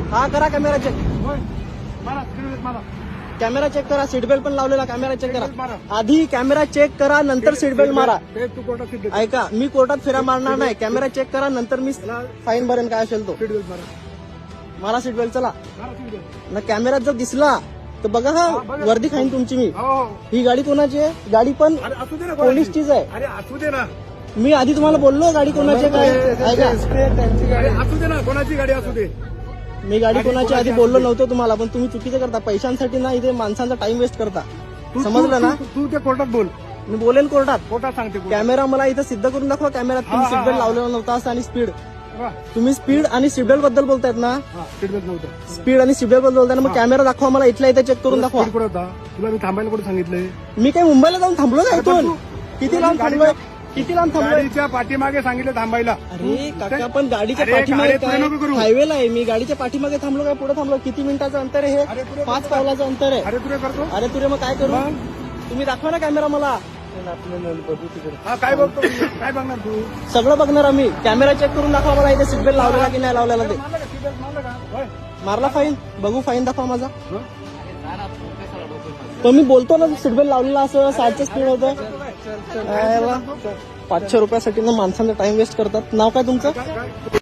हा करा camera check. मारा, मारा. कॅमेरा चेक करा. सीट बेल्ट पण लावलेला. कॅमेरा चेक करा. मारा. आधी कॅमेरा चेक करा, नंतर सीट बेल्ट मारा. ते तू कोर्टात सीट बेल्ट. ऐका, मी कोर्टात फेरा मारणार नाही. कॅमेरा चेक करा, नंतर मी फाईन भरेन काय असेल तो. सीट बेल्ट मारा. मला सीट बेल्ट चला मारा सीट बेल्ट. ना. कॅमेरात जर दिसला तर बघा हा बघा. वर्दी खाईन तुमची मी. हो हो. ही गाडी कोणाची आहे? गाडी पण अरे असू दे ना पोलीसचीच आहे. अरे असू दे ना. मी आधी तुम्हाला बोललो गाडी कोणाची आहे काय. ऐका, अरे असू दे ना, कोणाची गाडी असू दे. मी गाडी कोणाची आधी बोललो नव्हतो तुम्हाला, पण तुम्ही चुकीचं करता. पैशांसाठी ना इथे माणसांचा टाइम वेस्ट करता. समजलं ना? तू ते कोर्टात बोल. मी बोलेन कोर्टात. कोर्टात सांगते कोर्टात. कॅमेरा मला इथं सिद्ध करून दाखवा. कॅमेरात तुम्ही हा, हा, सीट बेल्ट हा. लावलेला नव्हता असं आणि स्पीड. हा, तुम्ही स्पीड आणि सीट बेल्ट बद्दल बोलतायत ना. हा, सीट बेल्ट नव्हतं. स्पीड आणि सीट बेल्ट बद्दल बोलताय ना. मग कॅमेरा दाखवा मला. इथल्या इथे चेक करून दाखवा. स्पीड कुठं होता? तुला मी थांबायला कुठे सांगितलंय? मी काय मुंबईला जाऊन थांबलो का इथून? तू- किती लांब थांबलोय? किती लांब थांबलोय? गाडीच्या पाठीमागे सांगितलं थांबायला. अरे काका, पण गाडीच्या अरे, पाठीमागे अरे, तुला नको करू. काय हायवेला आहे मी. गाडीच्या पाठीमागे थांबलो काय पुढे थांबलो? किती मिनिटाचं अंतर आहे अरे, हे? पुढे 5 पावलाचं अंतर आहे. अरे तुला करतो. अरे तुरे मग काय करू? मग? तुम्ही दाखवा ना कॅमेरा मला. हा काय बघतो? काय बघणार तू? सगळं बघणार आम्ही. कॅमेरा चेक करून दाखवा मला इथे सीट बेल्ट लावलेला की नाही लावलेला ते. मारलं का? सीट बेल्ट मारलं का? होय. मारला फाईन. बघू फाईन दाखवा माझा. हं? पण मी बोलतो ना सीट बेल्ट लावलेला असं 60चं स्पीड होतं. 500 रुपयासाठी ना माणसांचा टाइम वेस्ट करतात. नाव काय तुमचं? काय